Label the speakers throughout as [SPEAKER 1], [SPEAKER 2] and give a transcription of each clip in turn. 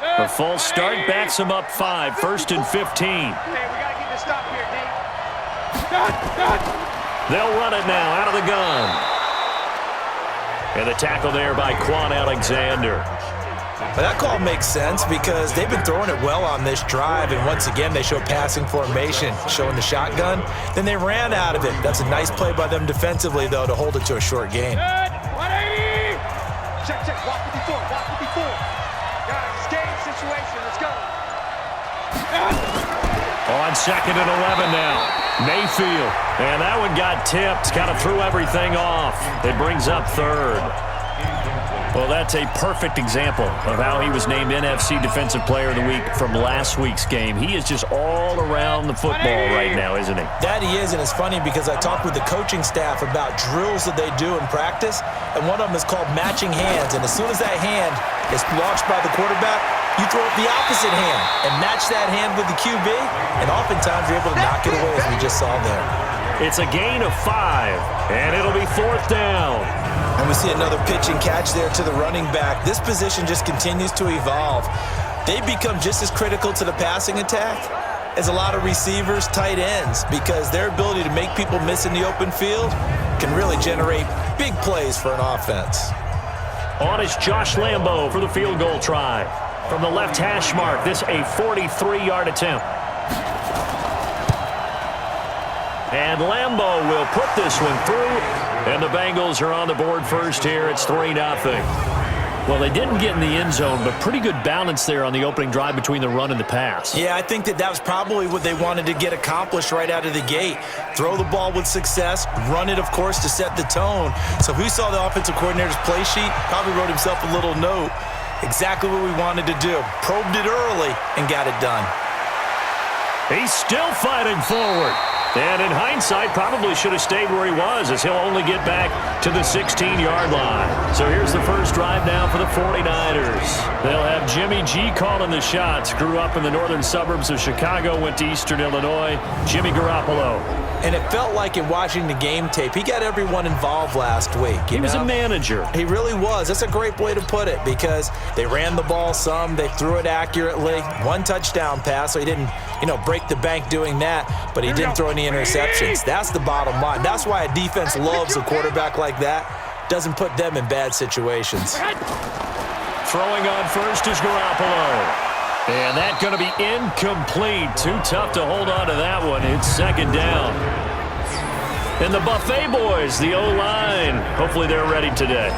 [SPEAKER 1] The false start backs him up 5, 1st and 15.
[SPEAKER 2] Hey, we got to get this stop here, Nate.
[SPEAKER 1] They'll run it now out of the gun. And the tackle there by Quan Alexander.
[SPEAKER 3] But that call makes sense because they've been throwing it well on this drive, and once again they show passing formation, showing the shotgun. Then they ran out of it. That's a nice play by them defensively, though, to hold it to a short gain.
[SPEAKER 2] 180! Check, walk 54, walk 54. Guys, game situation, let's go.
[SPEAKER 1] On 2nd and 11 now. Mayfield. And that one got tipped. Kind of threw everything off. It brings up 3rd. Well, that's a perfect example of how he was named NFC Defensive Player of the Week from last week's game. He is just all around the football right now, isn't he?
[SPEAKER 3] That he is, and it's funny because I talked with the coaching staff about drills that they do in practice, and one of them is called matching hands. And as soon as that hand is launched by the quarterback, you throw up the opposite hand and match that hand with the QB, and oftentimes you're able to knock it away, as we just saw there.
[SPEAKER 1] It's a gain of 5, and it'll be 4th down.
[SPEAKER 3] And we see another pitch and catch there to the running back. This position just continues to evolve. They become just as critical to the passing attack as a lot of receivers, tight ends, because their ability to make people miss in the open field can really generate big plays for an offense.
[SPEAKER 1] On is Josh Lambo for the field goal try. From the left hash mark, this a 43-yard attempt. And Lambo will put this one through, and the Bengals are on the board first here. It's 3-0. Well, they didn't get in the end zone, but pretty good balance there on the opening drive between the run and the pass.
[SPEAKER 3] Yeah, I think that was probably what they wanted to get accomplished right out of the gate. Throw the ball with success, run it, of course, to set the tone. So if we saw the offensive coordinator's play sheet, probably wrote himself a little note. Exactly what we wanted to do. Probed it early and got it done.
[SPEAKER 1] He's still fighting forward. And in hindsight, probably should have stayed where he was, as he'll only get back to the 16-yard line. So here's the first drive now for the 49ers. They'll have Jimmy G calling the shots. Grew up in the northern suburbs of Chicago, went to Eastern Illinois. Jimmy Garoppolo.
[SPEAKER 3] And it felt like in watching the game tape, he got everyone involved last week.
[SPEAKER 1] He was a manager.
[SPEAKER 3] He really was. That's a great way to put it because they ran the ball some. They threw it accurately. 1 touchdown pass, so he didn't, break the bank doing that, but he didn't throw any interceptions. That's the bottom line. That's why a defense loves a quarterback like that. Doesn't put them in bad situations.
[SPEAKER 1] Throwing on first is Garoppolo. And that's going to be incomplete. Too tough to hold on to that one. It's 2nd down. And the Buffet boys, the O-line, hopefully they're ready today.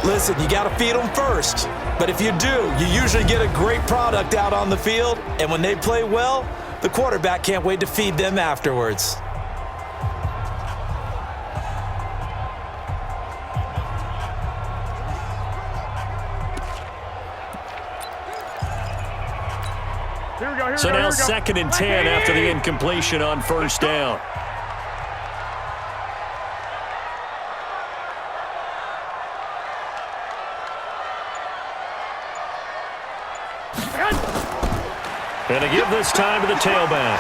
[SPEAKER 3] Listen, you got to feed them first. But if you do, you usually get a great product out on the field. And when they play well, the quarterback can't wait to feed them afterwards.
[SPEAKER 1] So now 2nd and 10 after the incompletion on 1st down. And to give this time to the tailback.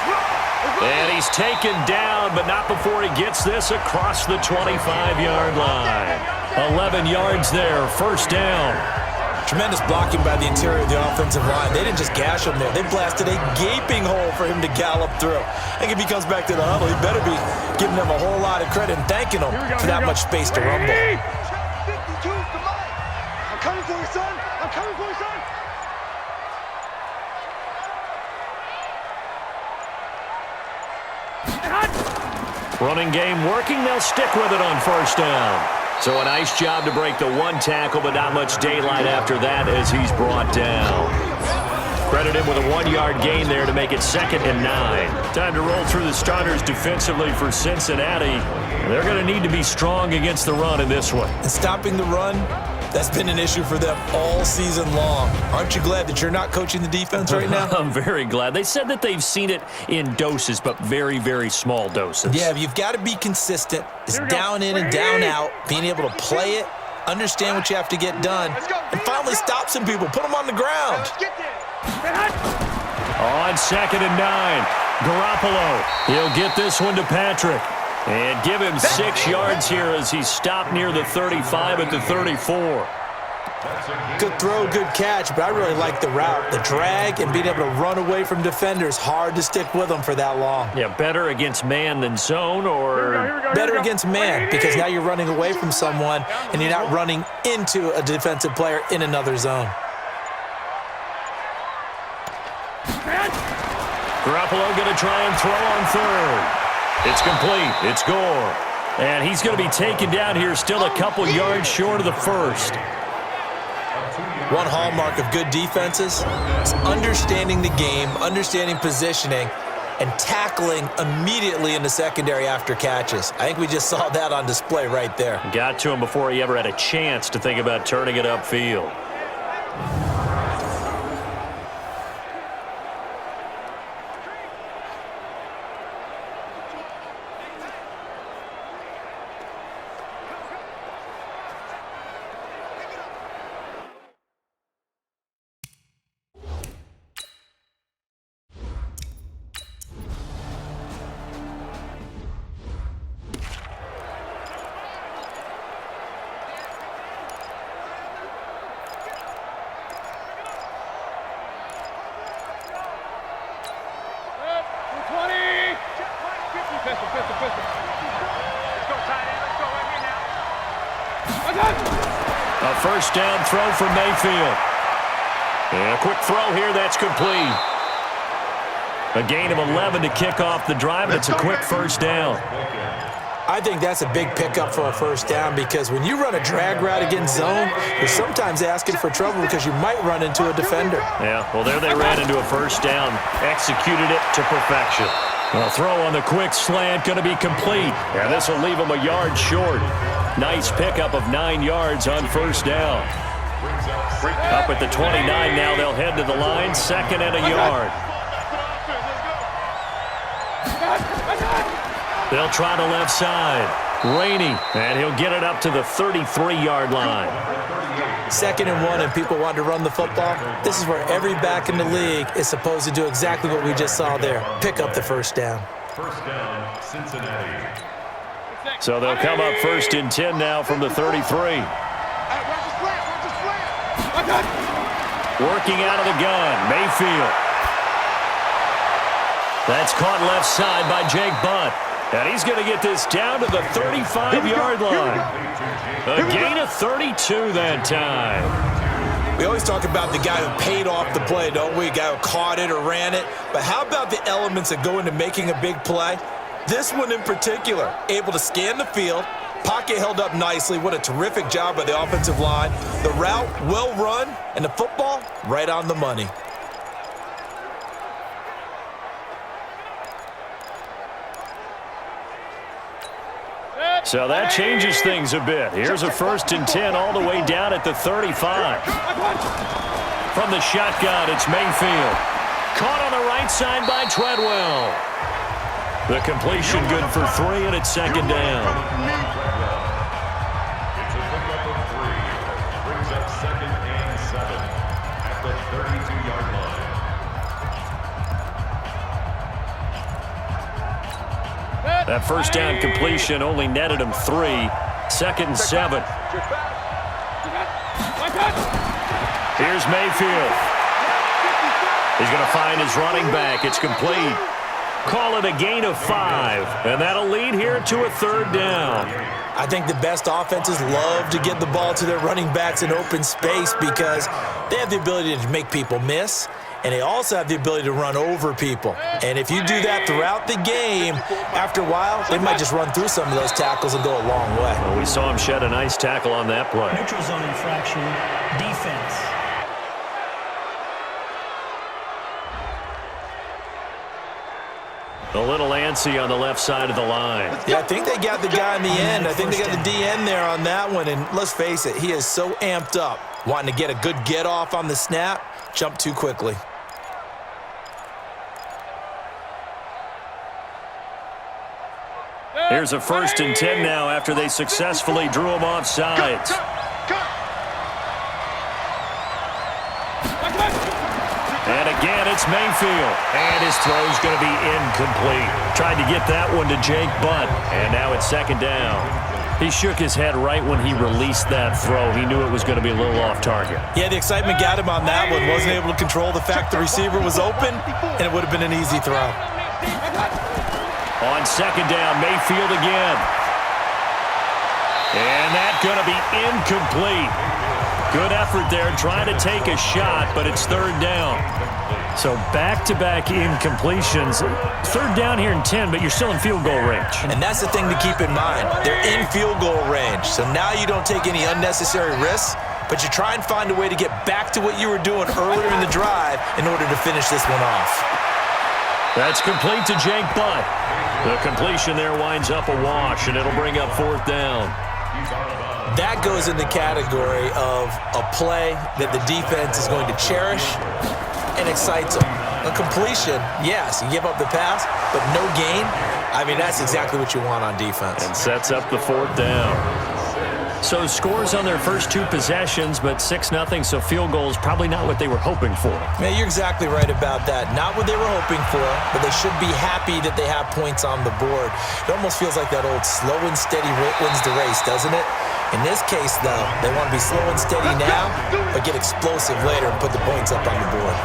[SPEAKER 1] And he's taken down, but not before he gets this across the 25-yard line. 11 yards there, 1st down.
[SPEAKER 3] Tremendous blocking by the interior of the offensive line. They didn't just gash him there. They blasted a gaping hole for him to gallop through. I think if he comes back to the huddle, he better be giving them a whole lot of credit and thanking them for that much space to rumble.
[SPEAKER 2] 52, come on. I'm coming for you, son. I'm coming for you, son.
[SPEAKER 1] Running game working. They'll stick with it on 1st down. So a nice job to break the 1 tackle, but not much daylight after that as he's brought down. Credit him with a 1-yard gain there to make it 2nd and 9. Time to roll through the starters defensively for Cincinnati. They're going to need to be strong against the run in this one.
[SPEAKER 3] And stopping the run, that's been an issue for them all season long. Aren't you glad that you're not coaching the defense right now?
[SPEAKER 1] I'm very glad. They said that they've seen it in doses, but very, very small doses.
[SPEAKER 3] Yeah, you've got to be consistent. It's down in and down out, being able to play it, understand what you have to get done, and finally stop some people, put them on the ground.
[SPEAKER 1] On 2nd and 9, Garoppolo. He'll get this one to Patrick. And give him 6 yards here as he's stopped near the 35 at the 34.
[SPEAKER 3] Good throw, good catch, but I really like the route. The drag and being able to run away from defenders, hard to stick with them for that long.
[SPEAKER 1] Yeah, better against man than zone, or
[SPEAKER 3] better against man, because now you're running away from someone and you're not running into a defensive player in another zone.
[SPEAKER 1] Garoppolo going to try and throw on third. It's complete. It's Gore. And he's going to be taken down here, still a couple yards short of the first.
[SPEAKER 3] One hallmark of good defenses is understanding the game, understanding positioning, and tackling immediately in the secondary after catches. I think we just saw that on display right there.
[SPEAKER 1] Got to him before he ever had a chance to think about turning it upfield. A first down throw for Mayfield. And a quick throw here, that's complete. A gain of 11 to kick off the drive, and it's a quick first down.
[SPEAKER 3] I think that's a big pickup for a first down, because when you run a drag route against zone, you're sometimes asking for trouble because you might run into a defender.
[SPEAKER 1] Yeah, well, there they ran into a first down, executed it to perfection. A throw on the quick slant going to be complete, and this will leave them a yard short. Nice pickup of 9 yards on first down. Up at the 29 now, they'll head to the line, second and a yard. They'll try the left side. Rainey, and he'll get it up to the 33-yard line.
[SPEAKER 3] 2nd and 1, and people want to run the football. This is where every back in the league is supposed to do exactly what we just saw there. Pick up the first down.
[SPEAKER 4] First down, Cincinnati.
[SPEAKER 1] So they'll come up 1st and 10 now from the 33. Working out of the gun, Mayfield. That's caught left side by Jake Butt. And he's going to get this down to the 35-yard line. A gain of 32 that time.
[SPEAKER 3] We always talk about the guy who paid off the play, don't we? A guy who caught it or ran it. But how about the elements that go into making a big play? This one in particular, able to scan the field, pocket held up nicely. What a terrific job by the offensive line. The route well run, and the football right on the money.
[SPEAKER 1] So that changes things a bit. Here's a 1st and 10 all the way down at the 35. From the shotgun, it's Mayfield. Caught on the right side by Treadwell. The completion good for 3, and it's 2nd down.
[SPEAKER 4] It's a pickup of 3. Brings up 2nd and 7 at the 32-yard line.
[SPEAKER 1] That first down completion only netted him 3. 2nd and 7. Here's Mayfield. He's going to find his running back. It's complete. Call it a gain of 5, and that'll lead here to a 3rd down.
[SPEAKER 3] I think the best offenses love to get the ball to their running backs in open space because they have the ability to make people miss, and they also have the ability to run over people. And if you do that throughout the game, after a while, they might just run through some of those tackles and go a long way.
[SPEAKER 1] Well, we saw him shed a nice tackle on that play.
[SPEAKER 5] Neutral zone infraction, defense.
[SPEAKER 1] A little antsy on the left side of the line.
[SPEAKER 3] Yeah, I think they got the guy in the end. I think they got the DN there on that one. And let's face it, he is so amped up, wanting to get a good get off on the snap, jump too quickly.
[SPEAKER 1] Here's a 1st and 10 now after they successfully drew him off sides. And again, it's Mayfield. And his throw's going to be incomplete. Tried to get that one to Jake Butt. And now it's 2nd down. He shook his head right when he released that throw. He knew it was going to be a little off target.
[SPEAKER 3] Yeah, the excitement got him on that one. Wasn't able to control the fact the receiver was open, and it would have been an easy throw.
[SPEAKER 1] On second down, Mayfield again. And that's going to be incomplete. Good effort there trying to take a shot, but it's third down. So back-to-back incompletions. Third down here in 10, but you're still in field goal range.
[SPEAKER 3] And that's the thing to keep in mind. They're in field goal range. So now you don't take any unnecessary risks, but you try and find a way to get back to what you were doing earlier in the drive in order to finish this one off.
[SPEAKER 1] That's complete to Jake Butt. The completion there winds up a wash, and it'll bring up fourth down.
[SPEAKER 3] That goes in the category of a play that the defense is going to cherish and excites them. A completion, yes, you give up the pass, but no gain. I mean, that's exactly what you want on defense.
[SPEAKER 1] And sets up the fourth down. So scores on their first two possessions, but 6-0, so field goal is probably not what they were hoping for.
[SPEAKER 3] Man, you're exactly right about that. Not what they were hoping for, but they should be happy that they have points on the board. It almost feels like that old slow and steady wins the race, doesn't it? In this case, though, they want to be slow and steady now, but get explosive later and put the points up on the board.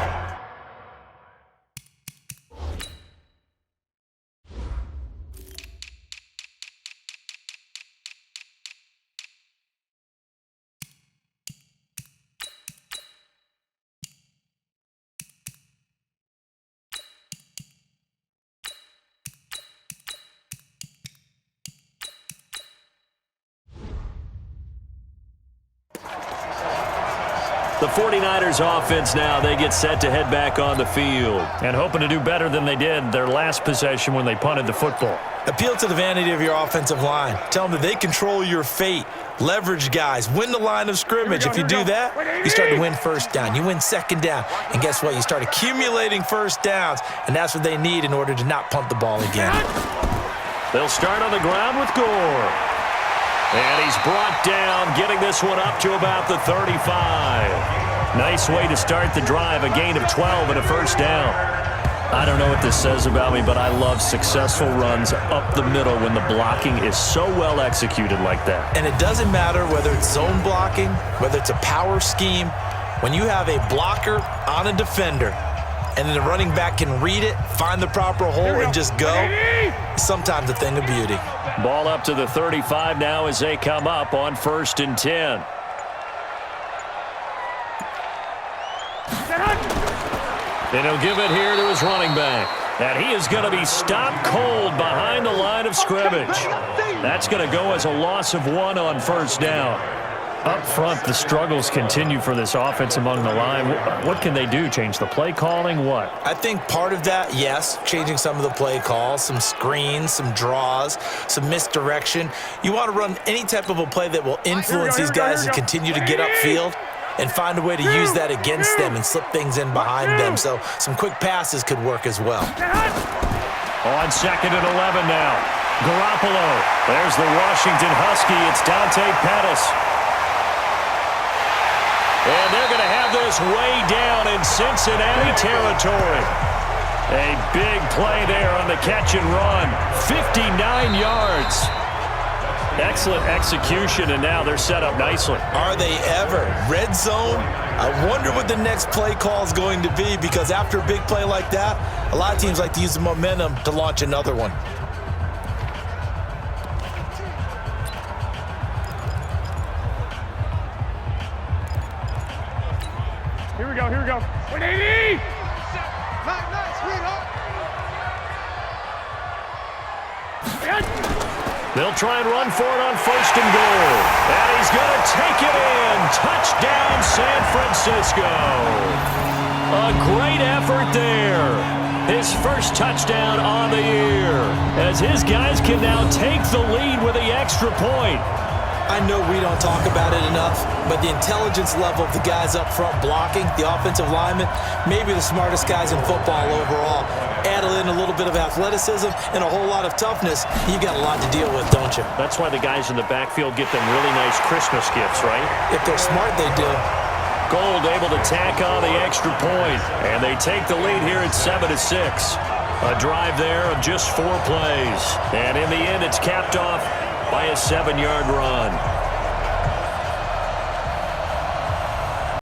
[SPEAKER 1] The 49ers offense now, they get set to head back on the field. And hoping to do better than they did their last possession when they punted the football.
[SPEAKER 3] Appeal to the vanity of your offensive line. Tell them that they control your fate. Leverage guys. Win the line of scrimmage. If you do that, you start to win first down. You win second down. And guess what? You start accumulating first downs. And that's what they need in order to not punt the ball again.
[SPEAKER 1] They'll start on the ground with Gore. And he's brought down, getting this one up to about the 35. Nice way to start the drive, a gain of 12 and a first down. I don't know what this says about me, but I love successful runs up the middle when the blocking is so well executed like that.
[SPEAKER 3] And it doesn't matter whether it's zone blocking, whether it's a power scheme. When you have a blocker on a defender, and then the running back can read it, find the proper hole, and just go, it's sometimes a thing of beauty.
[SPEAKER 1] Ball up to the 35 now as they come up on 1st and 10. And he'll give it here to his running back. And he is going to be stopped cold behind the line of scrimmage. That's going to go as a loss of 1 on first down. Up front, the struggles continue for this offense among the line. What can they do? Change the play calling? What?
[SPEAKER 3] I think part of that, yes, changing some of the play calls, some screens, some draws, some misdirection. You want to run any type of a play that will influence these guys and continue to get upfield and find a way to use that against them and slip things in behind them. So some quick passes could work as well.
[SPEAKER 1] On 2nd and 11 now. Garoppolo. There's the Washington Husky. It's Dante Pettis. And they're going to have this way down in Cincinnati territory. A big play there on the catch and run. 59 yards. Excellent execution, and now they're set up nicely.
[SPEAKER 3] Are they ever? Red zone? I wonder what the next play call is going to be, because after a big play like that, a lot of teams like to use the momentum to launch another one.
[SPEAKER 2] Here we go, here we go. 180! Nice,
[SPEAKER 1] They'll try and run for it on 1st and goal. And he's going to take it in. Touchdown, San Francisco. A great effort there. His first touchdown on the year, as his guys can now take the lead with the extra point.
[SPEAKER 3] I know we don't talk about it enough, but the intelligence level of the guys up front blocking, the offensive linemen, maybe the smartest guys in football overall. Add in a little bit of athleticism and a whole lot of toughness, you got a lot to deal with, don't you?
[SPEAKER 1] That's why the guys in the backfield get them really nice Christmas gifts, right?
[SPEAKER 3] If they're smart, they do.
[SPEAKER 1] Gold able to tack on the extra point, and they take the lead here at 7-6. A drive there of just 4 plays. And in the end, it's capped off by a 7-yard run.